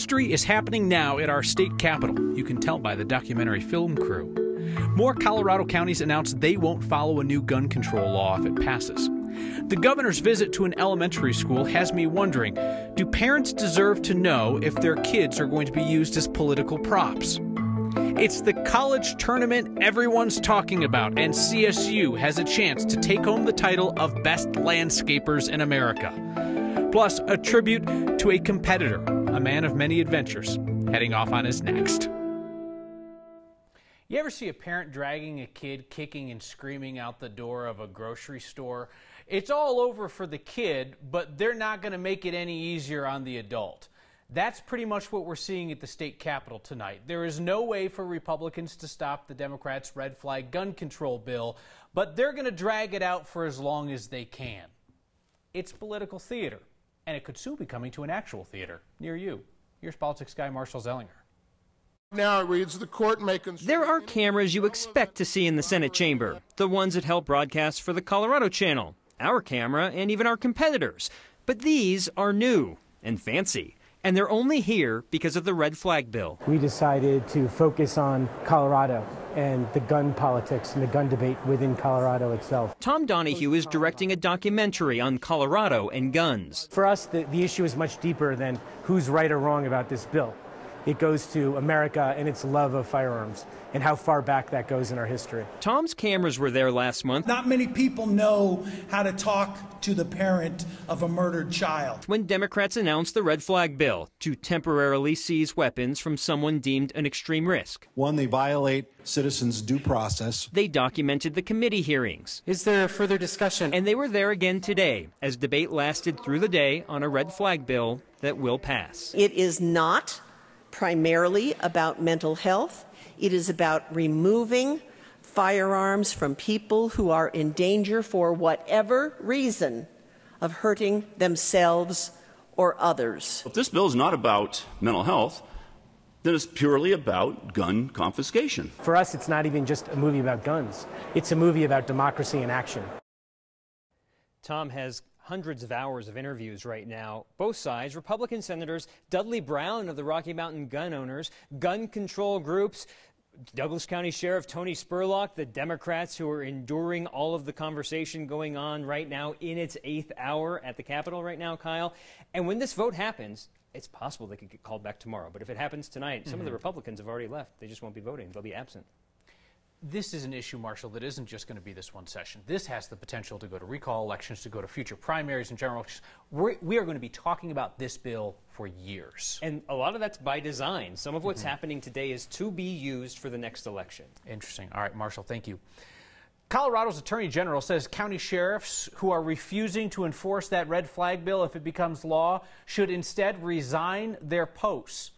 History is happening now at our state capitol. You can tell by the documentary film crew. More Colorado counties announced they won't follow a new gun control law if it passes. The governor's visit to an elementary school has me wondering, do parents deserve to know if their kids are going to be used as political props? It's the college tournament everyone's talking about, and CSU has a chance to take home the title of Best Landscapers in America. Plus, a tribute to a competitor, a man of many adventures, heading off on his next. You ever see a parent dragging a kid kicking and screaming out the door of a grocery store? It's all over for the kid, but they're not going to make it any easier on the adult. That's pretty much what we're seeing at the state capitol tonight. There is no way for Republicans to stop the Democrats' red flag gun control bill, but they're going to drag it out for as long as they can. It's political theater, and it could soon be coming to an actual theater near you. Here's politics guy Marshall Zellinger. Now it reads, the court may construe. There are cameras you expect to see in the Senate chamber, the ones that help broadcast for the Colorado Channel, our camera, and even our competitors. But these are new and fancy. And they're only here because of the red flag bill. We decided to focus on Colorado and the gun politics and the gun debate within Colorado itself. Tom Donahue is directing a documentary on Colorado and guns. For us, the issue is much deeper than who's right or wrong about this bill. It goes to America and its love of firearms and how far back that goes in our history. Tom's cameras were there last month. Not many people know how to talk to the parent of a murdered child. When Democrats announced the red flag bill to temporarily seize weapons from someone deemed an extreme risk. One, they violate citizens' due process. They documented the committee hearings. Is there further discussion? And they were there again today as debate lasted through the day on a red flag bill that will pass. It is not primarily about mental health. It is about removing firearms from people who are in danger for whatever reason of hurting themselves or others. If this bill is not about mental health, then it's purely about gun confiscation. For us, it's not even just a movie about guns. It's a movie about democracy in action. Tom has hundreds of hours of interviews right now. Both sides, Republican Senators Dudley Brown of the Rocky Mountain Gun Owners, gun control groups, Douglas County Sheriff Tony Spurlock, the Democrats who are enduring all of the conversation going on right now in its 8th hour at the Capitol right now, Kyle. And when this vote happens, it's possible they could get called back tomorrow. But if it happens tonight, some of the Republicans have already left. They just won't be voting. They'll be absent. This is an issue, Marshall, that isn't just going to be this one session. This has the potential to go to recall elections, to go to future primaries and general elections. We are going to be talking about this bill for years. And a lot of that's by design. Some of what's happening today is to be used for the next election. Interesting. All right, Marshall, thank you. Colorado's Attorney General says county sheriffs who are refusing to enforce that red flag bill if it becomes law should instead resign their posts.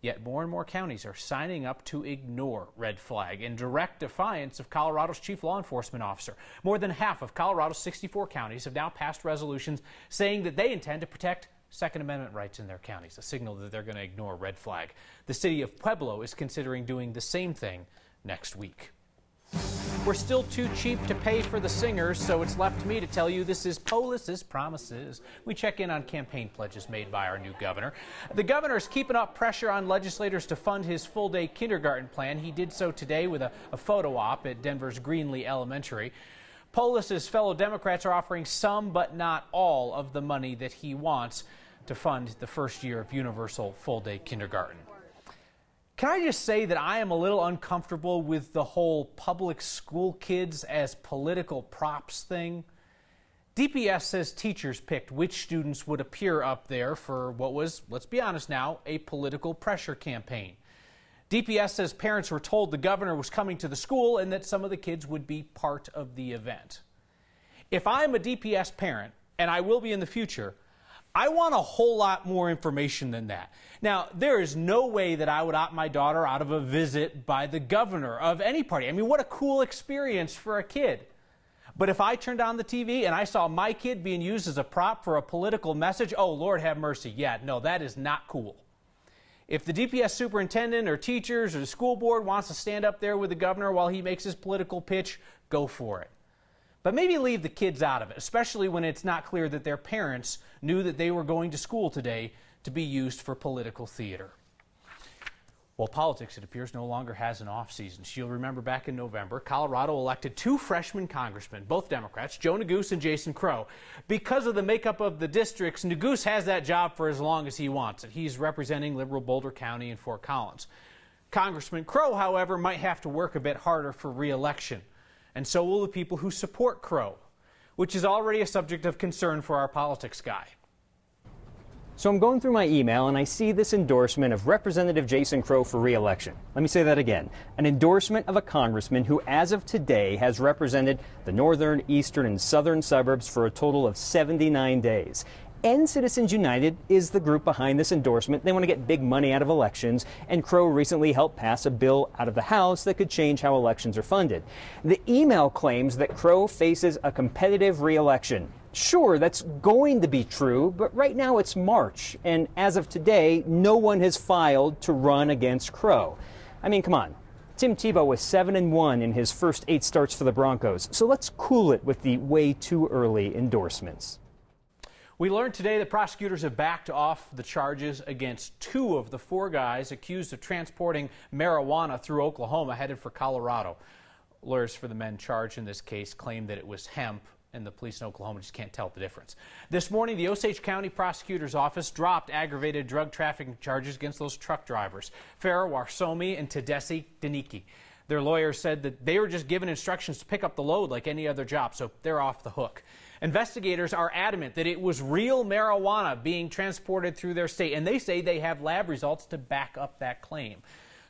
Yet more and more counties are signing up to ignore red flag in direct defiance of Colorado's chief law enforcement officer. More than half of Colorado's 64 counties have now passed resolutions saying that they intend to protect Second Amendment rights in their counties, a signal that they're going to ignore red flag. The city of Pueblo is considering doing the same thing next week. We're still too cheap to pay for the singers, so it's left to me to tell you this is Polis's Promises. We check in on campaign pledges made by our new governor. The governor is keeping up pressure on legislators to fund his full-day kindergarten plan. He did so today with a photo op at Denver's Greenlee Elementary. Polis's fellow Democrats are offering some but not all of the money that he wants to fund the first year of universal full-day kindergarten. Can I just say that I am a little uncomfortable with the whole public school kids as political props thing? DPS says teachers picked which students would appear up there for what was, let's be honest now, a political pressure campaign. DPS says parents were told the governor was coming to the school and that some of the kids would be part of the event. If I'm a DPS parent, and I will be in the future, I want a whole lot more information than that. Now, there is no way that I would opt my daughter out of a visit by the governor of any party. I mean, what a cool experience for a kid. But if I turned on the TV and I saw my kid being used as a prop for a political message, oh, Lord have mercy. Yeah, no, that is not cool. If the DPS superintendent or teachers or the school board wants to stand up there with the governor while he makes his political pitch, go for it. But maybe leave the kids out of it, especially when it's not clear that their parents knew that they were going to school today to be used for political theater. Well, politics, it appears, no longer has an off-season. You'll remember back in November, Colorado elected 2 freshman congressmen, both Democrats, Joe Neguse and Jason Crow. Because of the makeup of the districts, Neguse has that job for as long as he wants it. He's representing liberal Boulder County and Fort Collins. Congressman Crow, however, might have to work a bit harder for re-election. And so will the people who support Crow, which is already a subject of concern for our politics guy. So I'm going through my email and I see this endorsement of Representative Jason Crow for re-election. Let me say that again. An endorsement of a congressman who, as of today, has represented the northern, eastern, and southern suburbs for a total of 79 days. End Citizens United is the group behind this endorsement. They want to get big money out of elections, and Crow recently helped pass a bill out of the House that could change how elections are funded. The email claims that Crow faces a competitive re-election. Sure, that's going to be true, but right now it's March, and as of today, no one has filed to run against Crow. I mean, come on. Tim Tebow was 7-1 in his first 8 starts for the Broncos, so let's cool it with the way too early endorsements. We learned today that prosecutors have backed off the charges against 2 of the 4 guys accused of transporting marijuana through Oklahoma headed for Colorado. Lawyers for the men charged in this case claim that it was hemp, and the police in Oklahoma just can't tell the difference. This morning, the Osage County Prosecutor's Office dropped aggravated drug trafficking charges against those truck drivers, Farah Warsomi and Tedesi Deniki. Their lawyers said that they were just given instructions to pick up the load like any other job, so they're off the hook. Investigators are adamant that it was real marijuana being transported through their state, and they say they have lab results to back up that claim.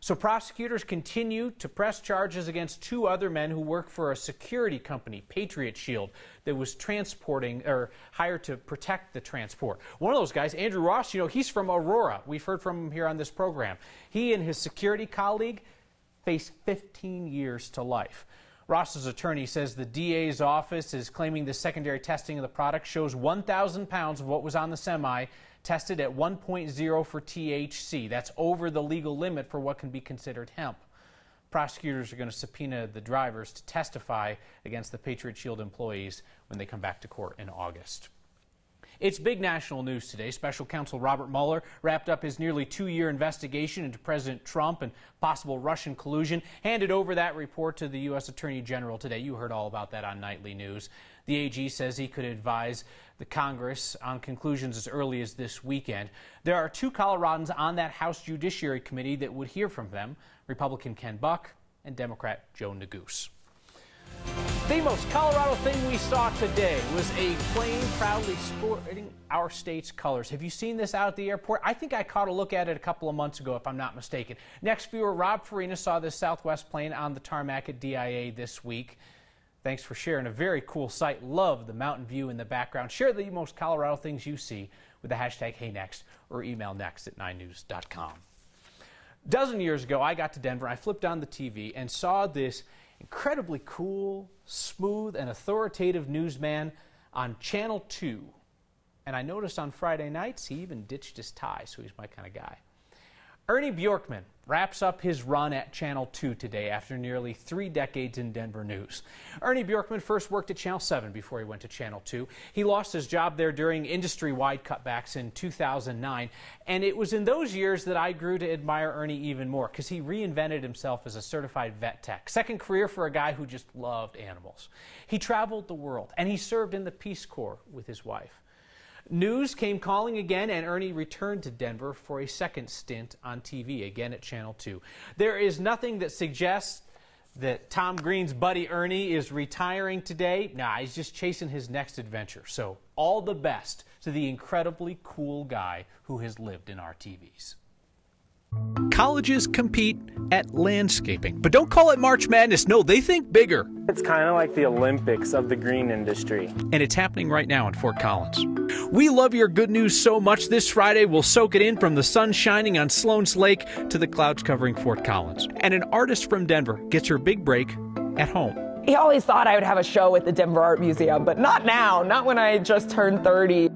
So prosecutors continue to press charges against 2 other men who work for a security company, Patriot Shield, that was transporting or hired to protect the transport. One of those guys, Andrew Ross, he's from Aurora. We've heard from him here on this program. He and his security colleague face 15 years to life. Ross's attorney says the DA's office is claiming the secondary testing of the product shows 1,000 pounds of what was on the semi tested at 1.0 for THC. That's over the legal limit for what can be considered hemp. Prosecutors are going to subpoena the drivers to testify against the Patriot Shield employees when they come back to court in August. It's big national news today. Special counsel Robert Mueller wrapped up his nearly 2-year investigation into President Trump and possible Russian collusion, handed over that report to the U.S. Attorney General today. You heard all about that on Nightly News. The AG says he could advise the Congress on conclusions as early as this weekend. There are 2 Coloradans on that House Judiciary Committee that would hear from them, Republican Ken Buck and Democrat Joe Neguse. The most Colorado thing we saw today was a plane proudly sporting our state's colors. Have you seen this out at the airport? I think I caught a look at it a couple of months ago, if I'm not mistaken. Next viewer, Rob Farina, saw this Southwest plane on the tarmac at DIA this week. Thanks for sharing a very cool sight. Love the mountain view in the background. Share the most Colorado things you see with the hashtag HeyNext or email next@9news.com. A dozen years ago, I got to Denver. I flipped on the TV and saw this incredibly cool, smooth, and authoritative newsman on Channel 2. And I noticed on Friday nights he even ditched his tie, so he's my kind of guy. Ernie Bjorkman wraps up his run at Channel 2 today after nearly 3 decades in Denver news. Ernie Bjorkman first worked at Channel 7 before he went to Channel 2. He lost his job there during industry-wide cutbacks in 2009, and it was in those years that I grew to admire Ernie even more because he reinvented himself as a certified vet tech. Second career for a guy who just loved animals. He traveled the world, and he served in the Peace Corps with his wife. News came calling again, and Ernie returned to Denver for a second stint on TV, again at Channel 2. There is nothing that suggests that Tom Green's buddy Ernie is retiring today. Nah, he's just chasing his next adventure. So all the best to the incredibly cool guy who has lived in our TVs. Colleges compete at landscaping, but don't call it March Madness. No, they think bigger. It's kind of like the Olympics of the green industry. And it's happening right now in Fort Collins. We love your good news so much. This Friday, we'll soak it in from the sun shining on Sloan's Lake to the clouds covering Fort Collins. And an artist from Denver gets her big break at home. He always thought I would have a show at the Denver Art Museum, but not now, not when I just turned 30.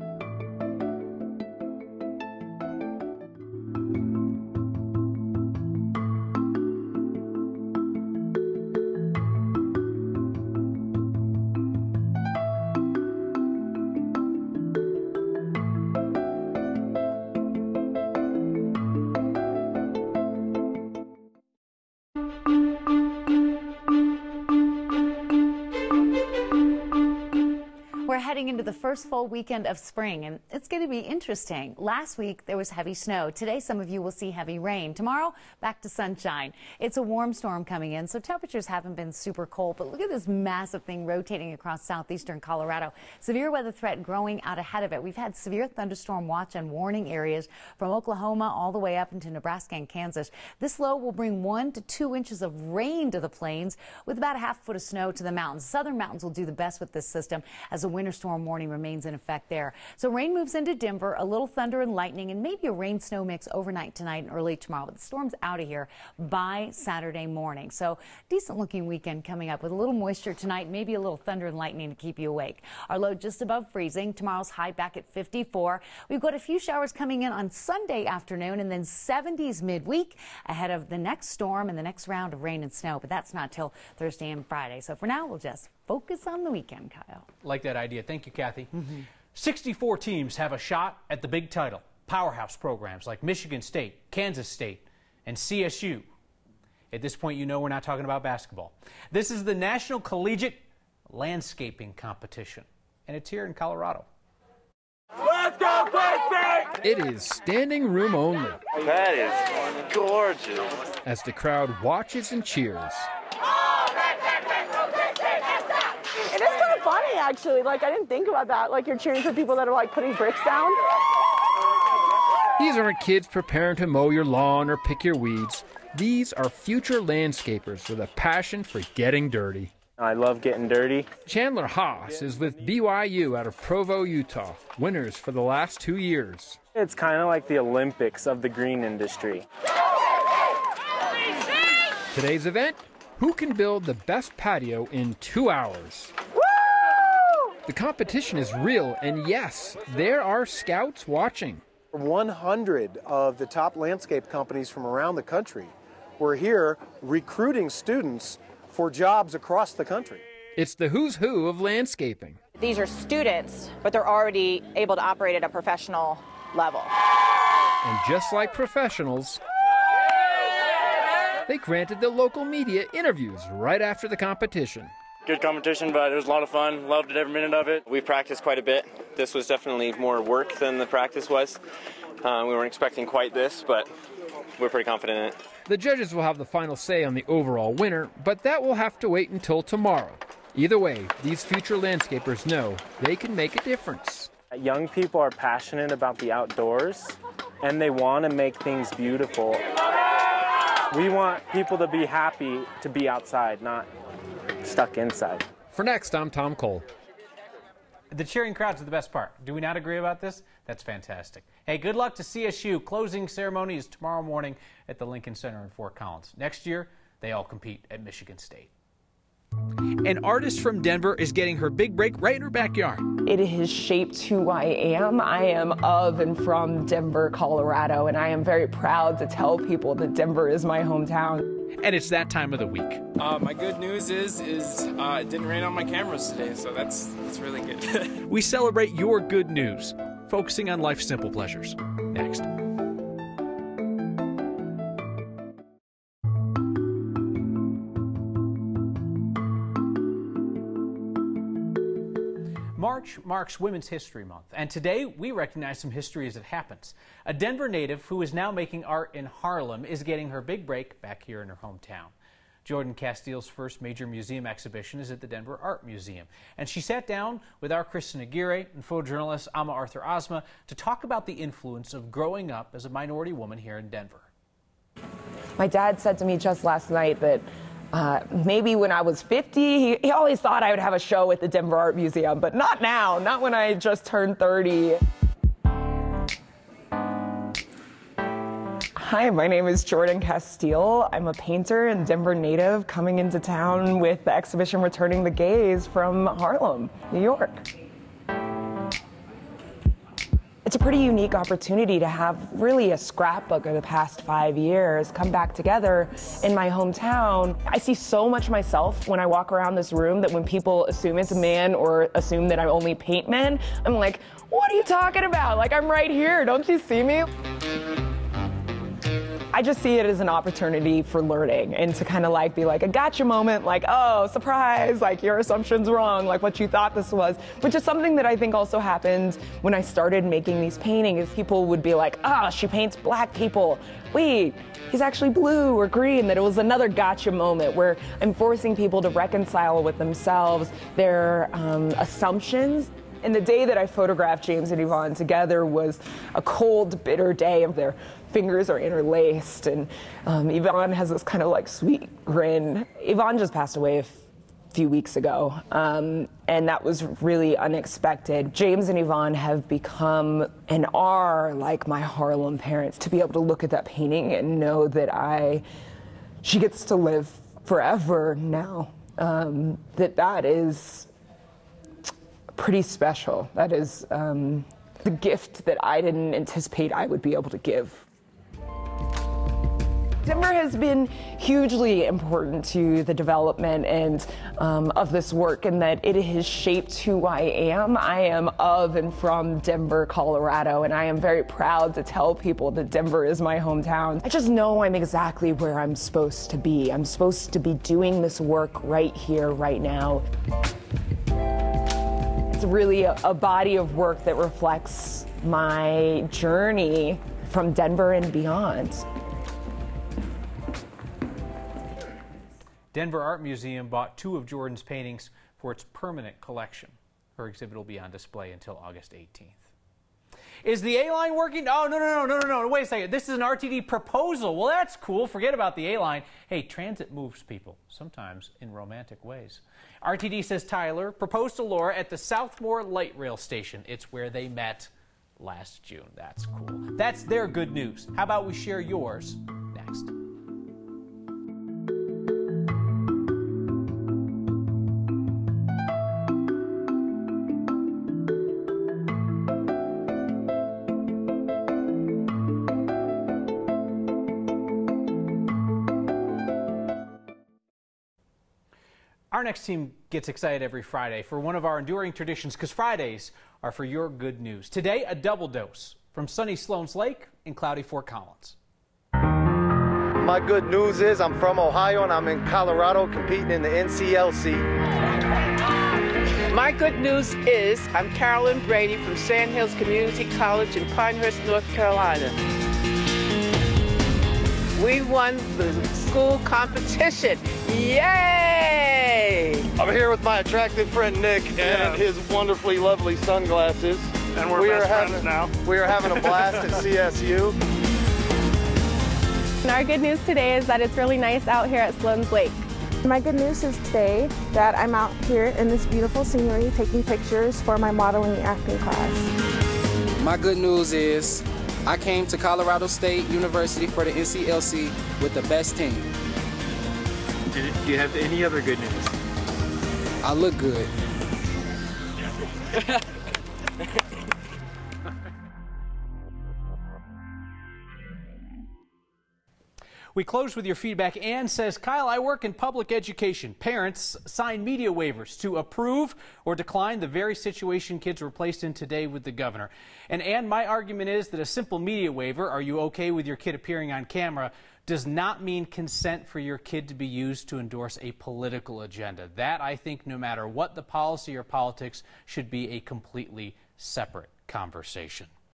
heading into the first full weekend of spring, and it's going to be interesting. Last week, there was heavy snow. Today, some of you will see heavy rain. Tomorrow, back to sunshine. It's a warm storm coming in, so temperatures haven't been super cold, but look at this massive thing rotating across southeastern Colorado. Severe weather threat growing out ahead of it. We've had severe thunderstorm watch and warning areas from Oklahoma all the way up into Nebraska and Kansas. This low will bring 1 to 2 inches of rain to the plains with about a half foot of snow to the mountains. Southern mountains will do the best with this system as a winter storm warning remains in effect there. So rain moves into Denver, a little thunder and lightning, and maybe a rain-snow mix overnight tonight and early tomorrow. But the storm's out of here by Saturday morning. So decent-looking weekend coming up with a little moisture tonight, maybe a little thunder and lightning to keep you awake. Our low just above freezing. Tomorrow's high back at 54. We've got a few showers coming in on Sunday afternoon and then 70s midweek ahead of the next storm and the next round of rain and snow. But that's not till Thursday and Friday. So for now, we'll just focus on the weekend, Kyle. Like that idea. Thank you, Kathy. 64 teams have a shot at the big title. Powerhouse programs like Michigan State, Kansas State, and CSU. At this point, you know we're not talking about basketball. This is the National Collegiate Landscaping Competition, and it's here in Colorado. Let's go, K-State! It is standing room only. That is gorgeous. As the crowd watches and cheers. It is kind of funny, actually. Like, I didn't think about that. Like, you're cheering for people that are, like, putting bricks down. These aren't kids preparing to mow your lawn or pick your weeds. These are future landscapers with a passion for getting dirty. I love getting dirty. Chandler Haas is with BYU out of Provo, Utah, winners for the last 2 years. It's kind of like the Olympics of the green industry. Today's event, who can build the best patio in 2 hours? Woo! The competition is real, and yes, there are scouts watching. 100 of the top landscape companies from around the country were here recruiting students for jobs across the country. It's the who's who of landscaping. These are students, but they're already able to operate at a professional level. And just like professionals, they granted the local media interviews right after the competition. Good competition, but it was a lot of fun. Loved it, every minute of it. We practiced quite a bit. This was definitely more work than the practice was. We weren't expecting quite this, but we're pretty confident in it. The judges will have the final say on the overall winner, but that will have to wait until tomorrow. Either way, these future landscapers know they can make a difference. Young people are passionate about the outdoors, and they want to make things beautiful. We want people to be happy to be outside, not stuck inside. For next, I'm Tom Cole. The cheering crowds are the best part. Do we not agree about this? That's fantastic. Hey, good luck to CSU. Closing ceremony is tomorrow morning at the Lincoln Center in Fort Collins. Next year, they all compete at Michigan State. An artist from Denver is getting her big break right in her backyard. It has shaped who I am. I am of and from Denver, Colorado, and I am very proud to tell people that Denver is my hometown. And it's that time of the week. My good news is it didn't rain on my cameras today, so that's really good. We celebrate your good news, focusing on life's simple pleasures. Next. March marks Women's History Month, and today we recognize some history as it happens. A Denver native who is now making art in Harlem is getting her big break back here in her hometown. Jordan Castile's first major museum exhibition is at the Denver Art Museum, and she sat down with our Kristen Aguirre and photojournalist Amma Arthur Ozma to talk about the influence of growing up as a minority woman here in Denver. My dad said to me just last night that maybe when I was 50, he always thought I would have a show at the Denver Art Museum, but not now, not when I just turned 30. Hi, my name is Jordan Castile. I'm a painter and Denver native coming into town with the exhibition Returning the Gaze from Harlem, New York. It's a pretty unique opportunity to have really a scrapbook of the past 5 years come back together in my hometown. I see so much myself when I walk around this room that when people assume it's a man or assume that I only paint men, I'm like, what are you talking about? Like, I'm right here, don't you see me? I just see it as an opportunity for learning and to kind of like be like a gotcha moment, like, oh, surprise, like your assumption's wrong, like what you thought this was, which is something that I think also happened when I started making these paintings. People would be like, ah, she paints black people. Wait, he's actually blue or green. That it was another gotcha moment where I'm forcing people to reconcile with themselves their assumptions. And the day that I photographed James and Yvonne together was a cold, bitter day. Their fingers are interlaced, and Yvonne has this kind of like sweet grin. Yvonne just passed away a few weeks ago, and that was really unexpected. James and Yvonne have become and are like my Harlem parents. To be able to look at that painting and know that she gets to live forever now, that is pretty special. That is the gift that I didn't anticipate I would be able to give. Denver has been hugely important to the development and of this work, in that it has shaped who I am. I am of and from Denver, Colorado, and I am very proud to tell people that Denver is my hometown. I just know I'm exactly where I'm supposed to be. I'm supposed to be doing this work right here, right now. It's really a body of work that reflects my journey from Denver and beyond. Denver Art Museum bought 2 of Jordan's paintings for its permanent collection. Her exhibit will be on display until August 18th. Is the A-line working? Oh, no. Wait a second. This is an RTD proposal. Well, that's cool. Forget about the A-line. Hey, transit moves people, sometimes in romantic ways. RTD says Tyler proposed to Laura at the Southmore Light Rail Station. It's where they met last June. That's cool. That's their good news. How about we share yours next? Our next team gets excited every Friday for one of our enduring traditions, because Fridays are for your good news. Today, a double dose from sunny Sloan's Lake in cloudy Fort Collins. My good news is I'm from Ohio and I'm in Colorado competing in the NCLC. My good news is I'm Carolyn Brady from Sand Hills Community College in Pinehurst, North Carolina. We won the school competition. Yay! I'm here with my attractive friend Nick and his wonderfully lovely sunglasses. And we're best friends now. We are having a blast at CSU. And our good news today is that it's really nice out here at Sloan's Lake. My good news is today that I'm out here in this beautiful scenery taking pictures for my modeling acting class. My good news is I came to Colorado State University for the NCLC with the best team. Do you have any other good news? I look good. We close with your feedback. Ann says, Kyle, I work in public education. Parents sign media waivers to approve or decline the very situation kids were placed in today with the governor. And Ann, my argument is that a simple media waiver, are you okay with your kid appearing on camera, does not mean consent for your kid to be used to endorse a political agenda. That, I think, no matter what the policy or politics, should be a completely separate conversation.